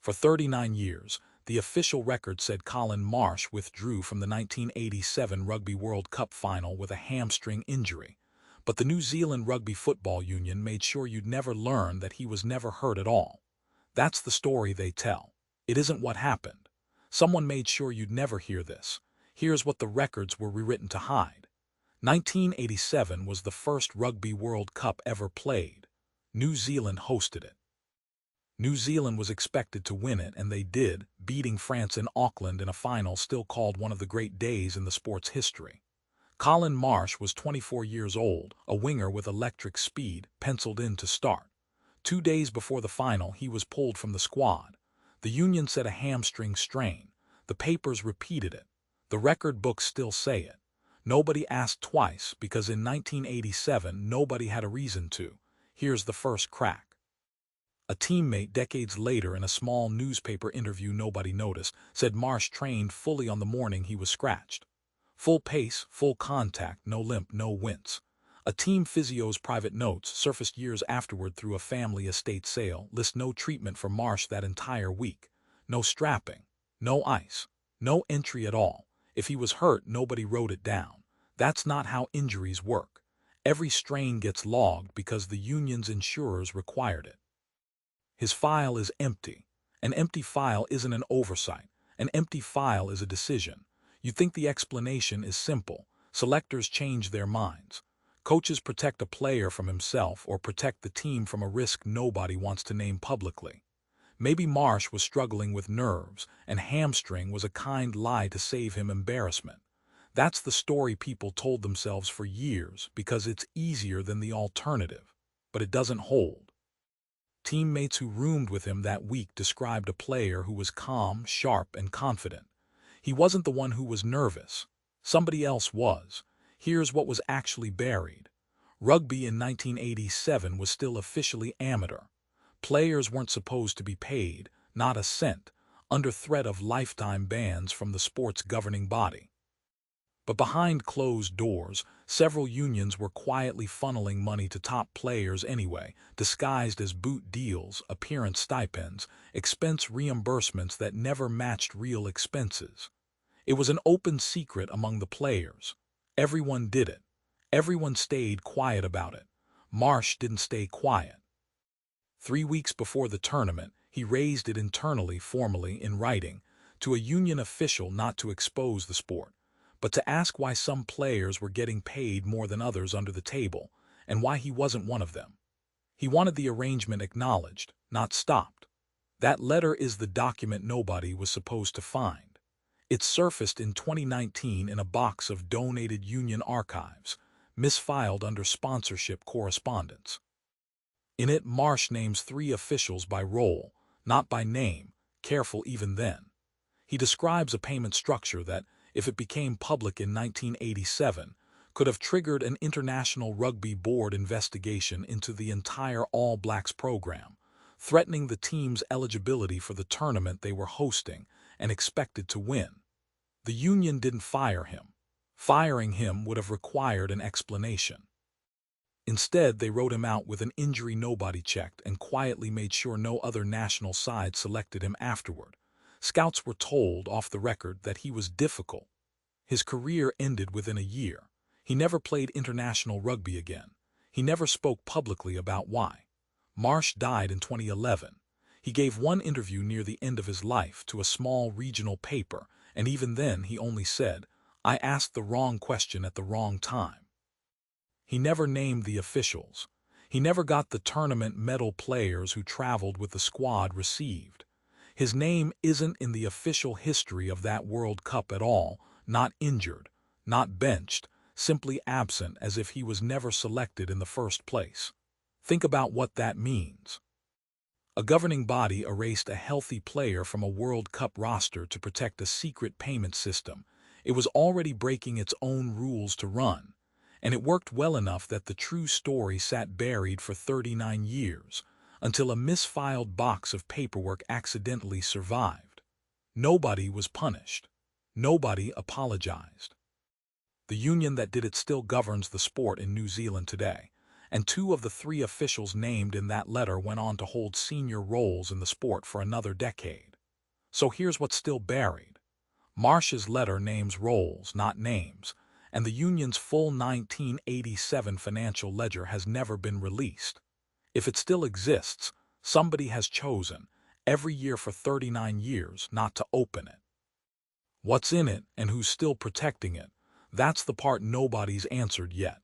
For 39 years, the official record said Colin Marsh withdrew from the 1987 Rugby World Cup final with a hamstring injury. But the New Zealand Rugby Football Union made sure you'd never learn that he was never hurt at all. That's the story they tell. It isn't what happened. Someone made sure you'd never hear this. Here's what the records were rewritten to hide. 1987 was the first Rugby World Cup ever played. New Zealand hosted it. New Zealand was expected to win it, and they did, beating France in Auckland in a final still called one of the great days in the sport's history. Colin Marsh was 24 years old, a winger with electric speed, penciled in to start. 2 days before the final, he was pulled from the squad. The union said a hamstring strain. The papers repeated it. The record books still say it. Nobody asked twice, because in 1987 nobody had a reason to. Here's the first crack. A teammate decades later in a small newspaper interview nobody noticed said Marsh trained fully on the morning he was scratched. Full pace, full contact, no limp, no wince. A team physio's private notes, surfaced years afterward through a family estate sale, list no treatment for Marsh that entire week. No strapping, no ice, no entry at all. If he was hurt, nobody wrote it down. That's not how injuries work. Every strain gets logged because the union's insurers required it. His file is empty. An empty file isn't an oversight. An empty file is a decision. You think the explanation is simple. Selectors change their minds. Coaches protect a player from himself or protect the team from a risk nobody wants to name publicly. Maybe Marsh was struggling with nerves, and hamstring was a kind lie to save him embarrassment. That's the story people told themselves for years because it's easier than the alternative. But it doesn't hold. Teammates who roomed with him that week described a player who was calm, sharp, and confident. He wasn't the one who was nervous. Somebody else was. Here's what was actually buried. Rugby in 1987 was still officially amateur. Players weren't supposed to be paid, not a cent, under threat of lifetime bans from the sport's governing body. But behind closed doors, several unions were quietly funneling money to top players anyway, disguised as boot deals, appearance stipends, expense reimbursements that never matched real expenses. It was an open secret among the players. Everyone did it. Everyone stayed quiet about it. Marsh didn't stay quiet. 3 weeks before the tournament, he raised it internally, formally, in writing, to a union official, not to expose the sport, but to ask why some players were getting paid more than others under the table, and why he wasn't one of them. He wanted the arrangement acknowledged, not stopped. That letter is the document nobody was supposed to find. It surfaced in 2019 in a box of donated union archives, misfiled under sponsorship correspondence. In it, Marsh names 3 officials by role, not by name, careful even then. He describes a payment structure that, if it became public in 1987, could have triggered an International Rugby Board investigation into the entire All Blacks program, threatening the team's eligibility for the tournament they were hosting and expected to win. The union didn't fire him. Firing him would have required an explanation. Instead, they wrote him out with an injury nobody checked and quietly made sure no other national side selected him afterward. Scouts were told, off the record, that he was difficult. His career ended within a year. He never played international rugby again. He never spoke publicly about why. Marsh died in 2011. He gave one interview near the end of his life to a small regional paper, and even then he only said, "I asked the wrong question at the wrong time." He never named the officials. He never got the tournament medal players who traveled with the squad received. His name isn't in the official history of that World Cup at all, not injured, not benched, simply absent, as if he was never selected in the first place. Think about what that means. A governing body erased a healthy player from a World Cup roster to protect a secret payment system. It was already breaking its own rules to run. And it worked well enough that the true story sat buried for 39 years, until a misfiled box of paperwork accidentally survived. Nobody was punished. Nobody apologized. The union that did it still governs the sport in New Zealand today, and 2 of the 3 officials named in that letter went on to hold senior roles in the sport for another decade. So here's what's still buried. Marsh's letter names roles, not names, and the union's full 1987 financial ledger has never been released. If it still exists, somebody has chosen, every year for 39 years, not to open it. What's in it and who's still protecting it? That's the part nobody's answered yet.